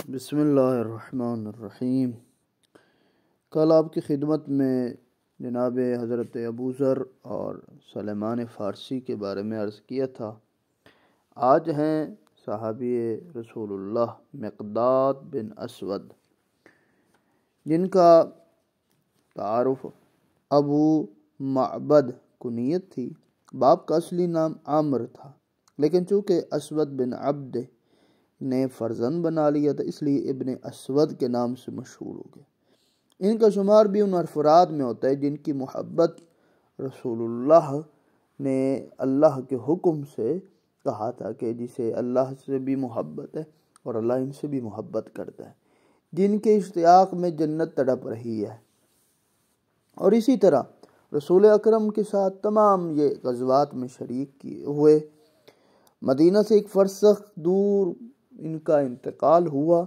بسم اللہ الرحمن الرحیم۔ کل آپ کی خدمت میں جناب حضرت ابو ذر اور سلیمان فارسی کے بارے میں عرض کیا تھا۔ آج ہیں صحابی رسول اللہ مقداد بن اسود، جن کا تعارف ابو معبد کنیت تھی۔ باپ کا اصلی نام عامر تھا، لیکن چونکہ اسود بن عبد نے فرزند بنا لیا تھا، اس لیے ابن اسود کے نام سے مشہور ہو گئے۔ ان کا شمار بھی ان افراد میں ہوتا ہے جن کی محبت رسول اللہ نے اللہ کے حکم سے کہا تھا کہ جسے اللہ سے بھی محبت ہے اور اللہ ان سے بھی محبت کرتا ہے، جن کے اشتیاق میں جنت تڑپ رہی ہے۔ اور اسی طرح رسول اکرم کے ساتھ تمام یہ غزوات میں شریک کیے ہوئے۔ مدینہ سے ایک فرسخ دور ان کا انتقال ہوا،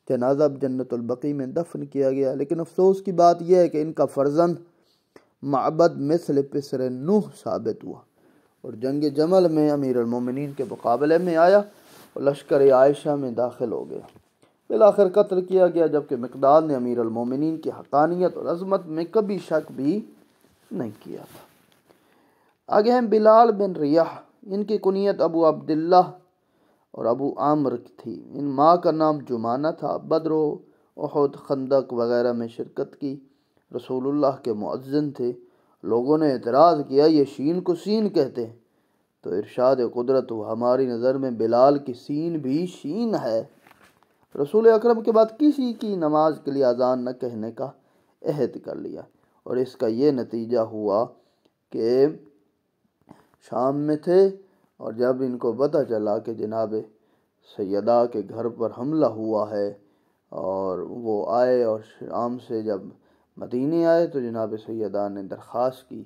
جنازہ جنت البقیع میں دفن کیا گیا، لیکن افسوس کی بات یہ ہے کہ ان کا فرزند معبد مثل پسر نوح ثابت ہوا اور جنگ جمل میں امیر المومنین کے مقابلے میں آیا اور لشکر عائشہ میں داخل ہو گیا۔ بالآخر قتل کیا گیا، جبکہ مقداد نے امیر المومنین کی حقانیت اور عظمت میں کبھی شک بھی نہیں کیا تھا۔ آگے ہیں بلال بن ریاح۔ ان کی کنیت ابو عبداللہ اور ابو عامر تھی۔ ان ماں کا نام جمانہ تھا۔ بدر و احد، خندق وغیرہ میں شرکت کی۔ رسول اللہ کے مؤذن تھے۔ لوگوں نے اعتراض کیا، یہ شین کو سین کہتے ہیں، تو ارشاد قدرت ہوا، ہماری نظر میں بلال کی سین بھی شین ہے۔ رسول اکرم کے بعد کسی کی نماز کے لیے اذان نہ کہنے کا عہد کر لیا، اور اس کا یہ نتیجہ ہوا کہ شام میں تھے، اور جب ان کو پتہ چلا کہ جناب سیدہ کے گھر پر حملہ ہوا ہے، اور وہ آئے اور شام سے جب مدینے آئے تو جناب سیدہ نے درخواست کی،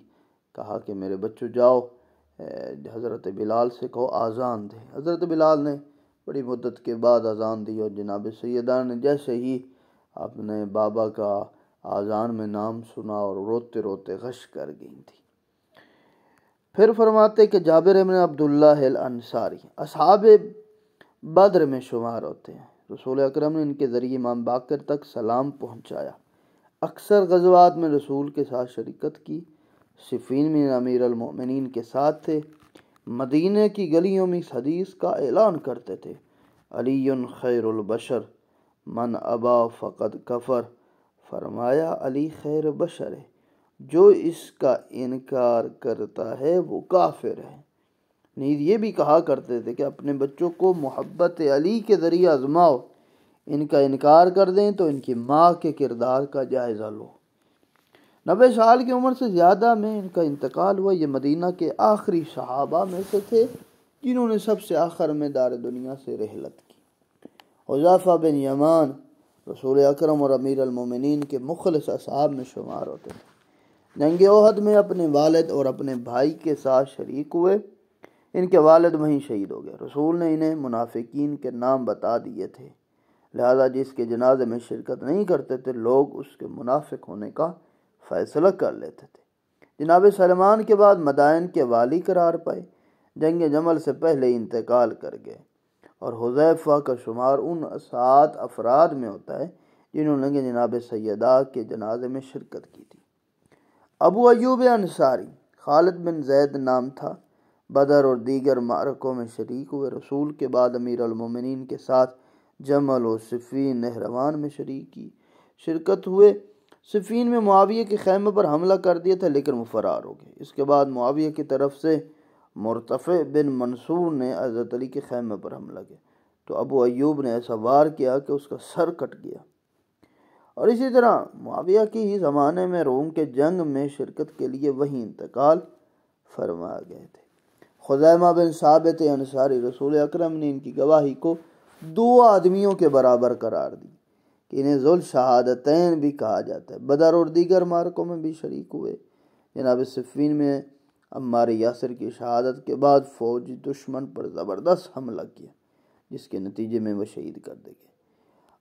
کہا کہ میرے بچوں جاؤ حضرت بلال سے کہو آذان دے۔ حضرت بلال نے بڑی مدت کے بعد آذان دی، اور جناب سیدہ نے جیسے ہی اپنے بابا کا آذان میں نام سنا اور روتے روتے غش کر گئی تھی۔ پھر فرماتے کہ جابر بن عبداللہ الانصاری اصحاب بدر میں شمار ہوتے ہیں۔ رسول اکرم نے ان کے ذریعے امام باقر تک سلام پہنچایا۔ اکثر غزوات میں رسول کے ساتھ شرکت کی۔ صفین میں امیر المؤمنین کے ساتھ تھے۔ مدینہ کی گلیوں میں اس حدیث کا اعلان کرتے تھے، علی خیر البشر من ابا فقد کفر۔ فرمایا علی خیر بشر ہے، جو اس کا انکار کرتا ہے وہ کافر ہے۔ نیز یہ بھی کہا کرتے تھے کہ اپنے بچوں کو محبت علی کے ذریعے آزماؤ، ان کا انکار کر دیں تو ان کی ماں کے کردار کا جائزہ لو۔ 90 سال کی عمر سے زیادہ میں ان کا انتقال ہوا۔ یہ مدینہ کے آخری صحابہ میں سے تھے جنہوں نے سب سے آخر میں دار دنیا سے رحلت کی۔ حذیفہ بن یمان رسول اکرم اور امیر المومنین کے مخلص اصحاب میں شمار ہوتے تھے۔ جنگ احد میں اپنے والد اور اپنے بھائی کے ساتھ شریک ہوئے۔ ان کے والد وہیں شہید ہو گئے۔ رسول نے انہیں منافقین کے نام بتا دیے تھے، لہذا جس کے جنازے میں شرکت نہیں کرتے تھے لوگ اس کے منافق ہونے کا فیصلہ کر لیتے تھے۔ جناب سلمان کے بعد مدائن کے والی قرار پائے، جنگ جمل سے پہلے انتقال کر گئے، اور حذیفہ کا شمار ان 7 افراد میں ہوتا ہے جنہوں نے جناب سیدہ کے جنازے میں شرکت کی تھی۔ ابو ایوب انصاری خالد بن زید نام تھا۔ بدر اور دیگر معرکوں میں شریک ہوئے۔ رسول کے بعد امیر المومنین کے ساتھ جمل و صفین نہروان میں شرکت ہوئے۔ صفین میں معاویہ کے خیمے پر حملہ کر دیا تھا، لیکن وہ فرار ہو گئے۔ اس کے بعد معاویہ کی طرف سے مرتفع بن منصور نے حضرت علی کے خیمے پر حملہ کیا، تو ابو ایوب نے ایسا وار کیا کہ اس کا سر کٹ گیا۔ اور اسی طرح معاویہ کی ہی زمانے میں روم کے جنگ میں شرکت کے لیے وہیں انتقال فرما گئے تھے۔ خزیمہ بن ثابت انصاری رسول اکرم نے ان کی گواہی کو 2 آدمیوں کے برابر قرار دی کہ انہیں ذو الشہادتین بھی کہا جاتا ہے۔ بدر اور دیگر معرکوں میں بھی شریک ہوئے۔ جناب صفین میں عمار یاسر کی شہادت کے بعد فوج دشمن پر زبردست حملہ کیا، جس کے نتیجے میں وہ شہید کر دیے گئے۔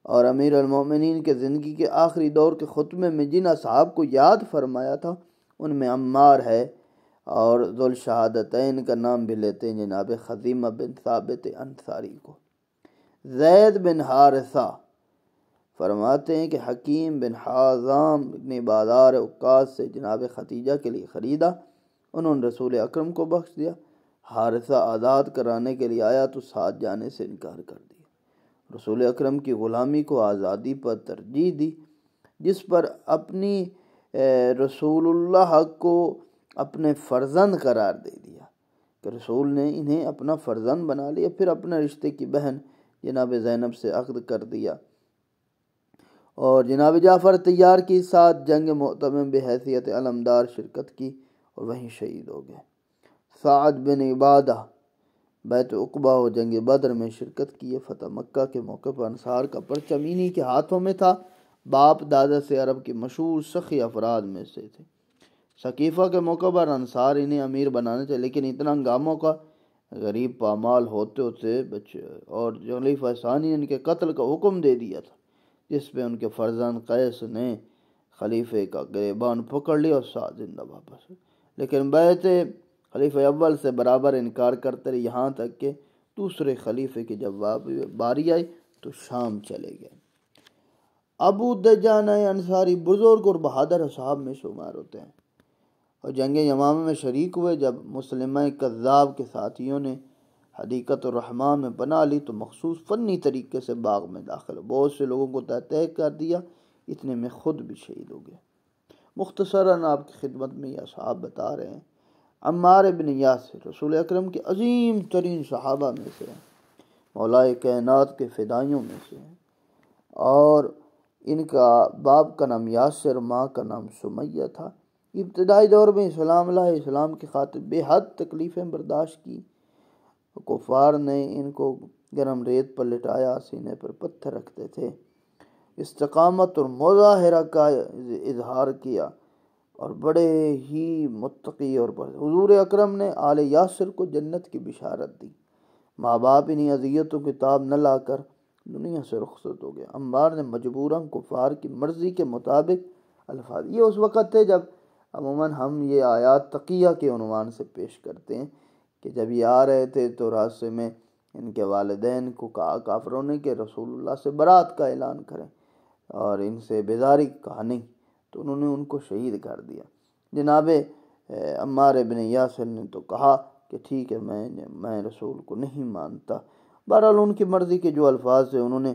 اور امیر المومنین کے زندگی کے آخری دور کے خطبے میں جن اصحاب کو یاد فرمایا تھا ان میں عمار ہے، اور ذو الشہادتین کا نام بھی لیتے ہیں جناب خزیمہ بن ثابت انصاری کو۔ زید بن حارثہ فرماتے ہیں کہ حکیم بن حازم نے بازار عکاظ سے جناب ختیجہ کے لیے خریدا، انہوں نے رسول اکرم کو بخش دیا۔ حارثہ آزاد کرانے کے لیے آیا تو ساتھ جانے سے انکار کر دیا۔ رسول اکرم کی غلامی کو آزادی پر ترجیح دی، جس پر اپنی رسول اللہ کو اپنے فرزند قرار دے دیا کہ رسول نے انہیں اپنا فرزند بنا لیا۔ پھر اپنے رشتے کی بہن جناب زینب سے عقد کر دیا اور جناب جعفر طیار کے ساتھ جنگ مؤتمم بحیثیت علمدار شرکت کی اور وہیں شہید ہو گئے۔ سعد بن عبادہ بیت عقبہ و جنگ بدر میں شرکت کی۔ فتح مکہ کے موقع پر انصار کا پرچم انہی کے ہاتھوں میں تھا۔ باپ دادا سے عرب کے مشہور سخی افراد میں سے تھے۔ ثقیفہ کے موقع پر انصار انہیں امیر بنانے تھے، لیکن اتنا ہنگاموں کا غریب پامال ہوتے ہوتے بچے اور خلیفہ ثانی ان کے قتل کا حکم دے دیا تھا، جس پہ ان کے فرزند قیس نے خلیفے کا گریبان پکڑ لیا اور ساتھ زندہ واپس ہوئے، لیکن بیعت خلیفہ اول سے برابر انکار کرتے رہے، یہاں تک کہ دوسرے خلیفے کی جب باری آئی تو شام چلے گئے۔ ابو دجانہ انصاری بزرگ اور بہادر اصحاب میں شمار ہوتے ہیں اور جنگ یمامہ میں شریک ہوئے۔ جب مسلمہ کذاب کے ساتھیوں نے حدیقت الرحمن میں پناہ لی تو مخصوص فنی طریقے سے باغ میں داخل بہت سے لوگوں کو تحقیق کر دیا، اتنے میں خود بھی شہید ہو گئے۔ مختصراً آپ کی خدمت میں یہ اصحاب بتا رہے ہیں۔ عمار بن یاسر رسول اکرم کے عظیم ترین صحابہ میں سے ہیں، مولائے کائنات کے فدائیوں میں سے ہیں، اور ان کا باپ کا نام یاسر، ماں کا نام سمیہ تھا۔ ابتدائی دور میں اسلام لائے، اسلام کی خاطر بے حد تکلیفیں برداشت کی۔ کفار نے ان کو گرم ریت پر لٹایا، سینے پر پتھر رکھتے تھے، استقامت اور مظاہرہ کا اظہار کیا اور بڑے ہی متقی اور حضور اکرم نے آل یاسر کو جنت کی بشارت دی۔ ماں باپ انہیں اذیتوں کی تاب نہ لا کر دنیا سے رخصت ہو گئے۔ عمار نے مجبوراً کفار کی مرضی کے مطابق الفاظ، یہ اس وقت تھے جب عموماً ہم یہ آیات تقیہ کے عنوان سے پیش کرتے ہیں کہ جب یہ آ رہے تھے تو راستے میں ان کے والدین کو کہا کافروں نے کہ رسول اللہ سے برات کا اعلان کریں اور ان سے بیزاری کہا نہیں، تو انہوں نے ان کو شہید کر دیا۔ جناب عمار بن یاسر نے تو کہا کہ ٹھیک ہے، میں رسول کو نہیں مانتا۔ بہرحال ان کی مرضی کے جو الفاظ سے انہوں نے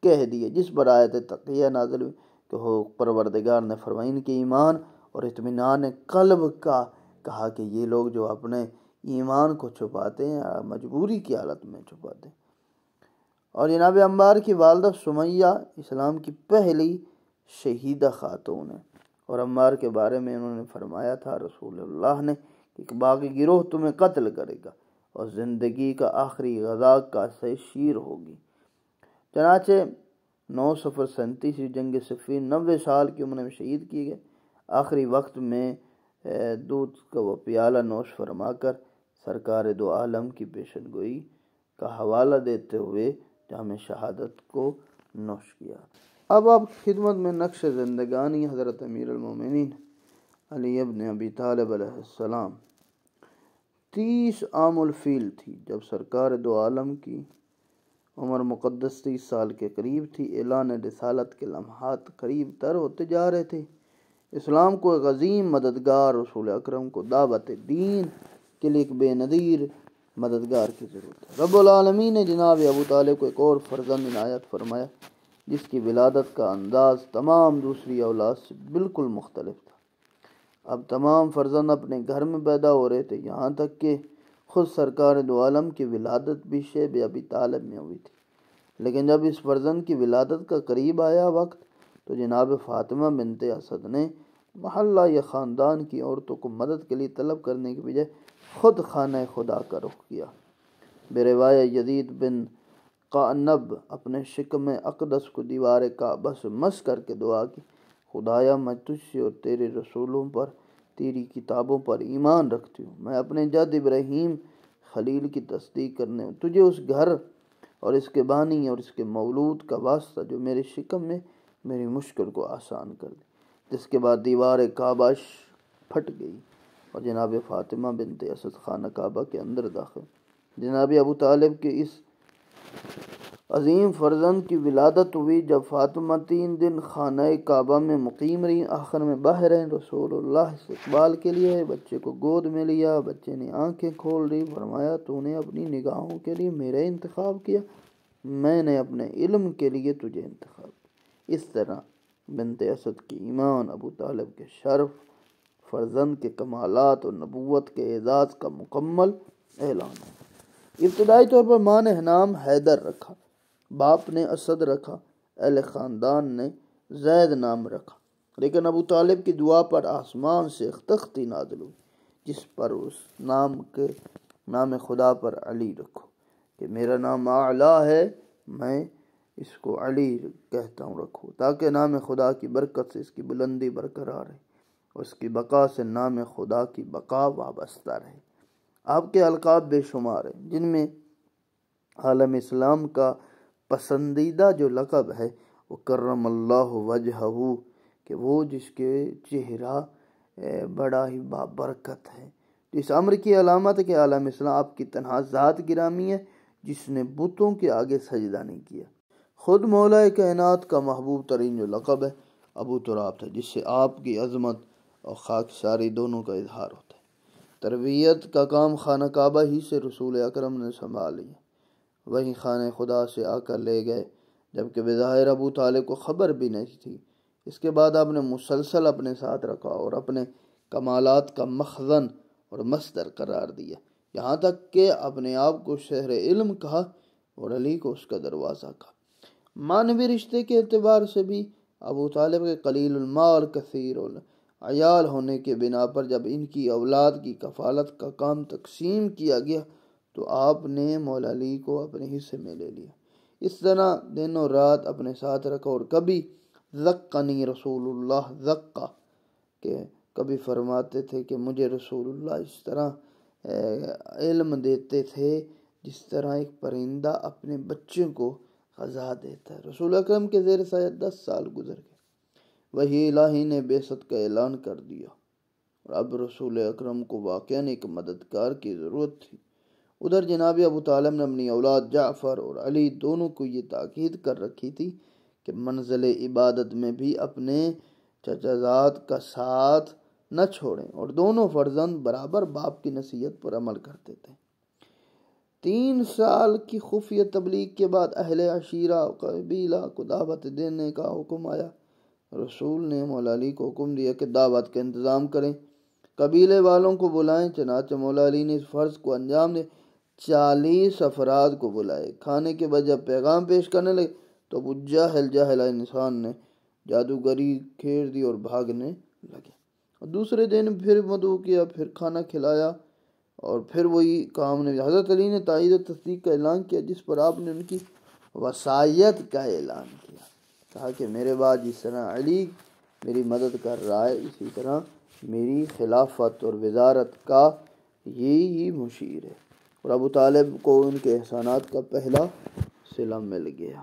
کہہ دیے، جس پر آیت تقیہ نازل ہوئی کہ وہ پروردگار نے فرمایا ان کے ایمان اور اطمینان قلب کا کہا کہ یہ لوگ جو اپنے ایمان کو چھپاتے ہیں مجبوری کی حالت میں چھپاتے ہیں۔ اور جناب عمار کی والدہ سمیہ اسلام کی پہلی شہیدہ خاتون ہے، اور عمار کے بارے میں انہوں نے فرمایا تھا رسول اللہ نے کہ باقی گروہ تمہیں قتل کرے گا اور زندگی کا آخری غذا کا شیر ہوگی۔ چنانچہ 9 صفر 37 جنگ صفین 90 سال کی عمر میں شہید کیے گئے۔ آخری وقت میں دودھ کا وہ پیالہ نوش فرما کر سرکار دو عالم کی پیشن گوئی کا حوالہ دیتے ہوئے جام شہادت کو نوش کیا۔ اب آپ کی خدمت میں نقش زندگانی حضرت امیر المومنین علی ابن ابی طالب علیہ السلام۔ 30 عام الفیل تھی جب سرکار دو عالم کی عمر مقدس 30 سال کے قریب تھی۔ اعلان رسالت کے لمحات قریب تر ہوتے جا رہے تھے۔ اسلام کو ایک عظیم مددگار، رسول اکرم کو دعوت دین کے لیے ایک بے نظیر مددگار کی ضرورت ہے۔ رب العالمین نے جناب ابو طالب کو ایک اور فرزند عنایت فرمایا جس کی ولادت کا انداز تمام دوسری اولاد سے بالکل مختلف تھا۔ اب تمام فرزند اپنے گھر میں پیدا ہو رہے تھے، یہاں تک کہ خود سرکار دو عالم کی ولادت بھی شیب ابی طالب میں ہوئی تھی۔ لیکن جب اس فرزند کی ولادت کا قریب آیا وقت تو جناب فاطمہ بنت اسد نے محلہ یا خاندان کی عورتوں کو مدد کے لیے طلب کرنے کی بجائے خود خانہ خدا کا رخ کیا۔ بے روایت یزید بن قعنب اپنے شکم اقدس کو دیوار کعبہ سے مس کر کے دعا کی، خدایا میں تجھ سے اور تیرے رسولوں پر، تیری کتابوں پر ایمان رکھتی ہوں، میں اپنے جد ابراہیم خلیل کی تصدیق کرنے ہوں، تجھے اس گھر اور اس کے بانی اور اس کے مولود کا واسطہ جو میرے شکم میں میری مشکل کو آسان کر دے۔ جس کے بعد دیوار کعبہ پھٹ گئی اور جناب فاطمہ بنت اسد خانہ کعبہ کے اندر داخل۔ جناب ابو طالب کے اس عظیم فرزند کی ولادت ہوئی جب فاطمہ 3 دن خانہ کعبہ میں مقیم رہی، آخر میں باہر ہیں، رسول اللہ استقبال کے لیے بچے کو گود میں لیا، بچے نے آنکھیں کھول دی، فرمایا تو نے اپنی نگاہوں کے لیے میرا انتخاب کیا، میں نے اپنے علم کے لیے تجھے انتخاب کیا۔ اس طرح بنت اسد کی ایمان، ابو طالب کے شرف، فرزند کے کمالات اور نبوت کے اعزاز کا مکمل اعلان ہے۔ ابتدائی طور پر ماں نے نام حیدر رکھا، باپ نے اسد رکھا، اہل خاندان نے زید نام رکھا، لیکن ابو طالب کی دعا پر آسمان سے ایک تختی نازل ہوئی جس پر اس نام خدا پر علی رکھو کہ میرا نام اعلیٰ ہے، میں اس کو علی کہتا ہوں رکھو، تاکہ نام خدا کی برکت سے اس کی بلندی برقرار رہے اور اس کی بقا سے نام خدا کی بقا وابستہ رہے۔ آپ کے القاب بے شمار ہیں، جن میں عالم اسلام کا پسندیدہ جو لقب ہے وہ کرم اللہ وجہہ، کہ وہ جس کے چہرہ بڑا ہی بابرکت ہے۔ اس امر کی علامت ہے کہ عالم اسلام آپ کی تنہا ذات گرامی ہے جس نے بتوں کے آگے سجدہ نہیں کیا۔ خود مولا کائنات کا محبوب ترین جو لقب ہے ابو تراب تھا، جس سے آپ کی عظمت اور خاکساری دونوں کا اظہار ہوتا ہے۔ تربیت کا کام خانہ کعبہ ہی سے رسول اکرم نے سنبھال لیا، وہیں خانہ خدا سے آ کر لے گئے، جبکہ بظاہر ابو طالب کو خبر بھی نہیں تھی۔ اس کے بعد آپ نے مسلسل اپنے ساتھ رکھا اور اپنے کمالات کا مخزن اور مصدر قرار دیا، یہاں تک کہ اپنے آپ کو شہر علم کہا اور علی کو اس کا دروازہ کہا۔ معنوی رشتے کے اعتبار سے بھی ابو طالب کے قلیل المال کثیر العیال ہونے کے بنا پر جب ان کی اولاد کی کفالت کا کام تقسیم کیا گیا تو آپ نے مولا علی کو اپنے حصے میں لے لیا۔ اس طرح دن اور رات اپنے ساتھ رکھا، اور کبھی ذقنی رسول اللہ ذقہ، کہ کبھی فرماتے تھے کہ مجھے رسول اللہ اس طرح علم دیتے تھے جس طرح ایک پرندہ اپنے بچے کو غذا دیتا ہے۔ رسول اکرم کے زیر سایہ 10 سال گزر گئے، وہی الہی نے بعثت کا اعلان کر دیا اور اب رسول اکرم کو واقعاً ایک مددگار کی ضرورت تھی۔ ادھر جناب ابو طالب نے اپنی اولاد جعفر اور علی دونوں کو یہ تاکید کر رکھی تھی کہ منزل عبادت میں بھی اپنے چچازاد کا ساتھ نہ چھوڑیں، اور دونوں فرزند برابر باپ کی نصیحت پر عمل کرتے تھے۔ 3 سال کی خفیہ تبلیغ کے بعد اہل عشیرہ و قبیلہ کو دعوت دینے کا حکم آیا۔ رسول نے مولا علی کو حکم دیا کہ دعوت کا انتظام کریں، قبیلے والوں کو بلائیں۔ چنانچہ مولا علی نے اس فرض کو انجام دیا، 40 افراد کو بلائے۔ کھانے کے بعد جب پیغام پیش کرنے لگے تو ابو جہل انسان نے جادوگری کھیڑ دی اور بھاگنے لگے۔ دوسرے دن پھر مدعو کیا، پھر کھانا کھلایا، اور پھر وہی کام نے حضرت علی نے تائید و تصدیق کا اعلان کیا، جس پر آپ نے ان کی وصایت کا اعلان کیا، کہا کہ میرے بعد جس طرح علی میری مدد کر رہا ہے اسی طرح میری خلافت اور وزارت کا یہی مشیر ہے، اور ابو طالب کو ان کے احسانات کا پہلا صلہ مل گیا۔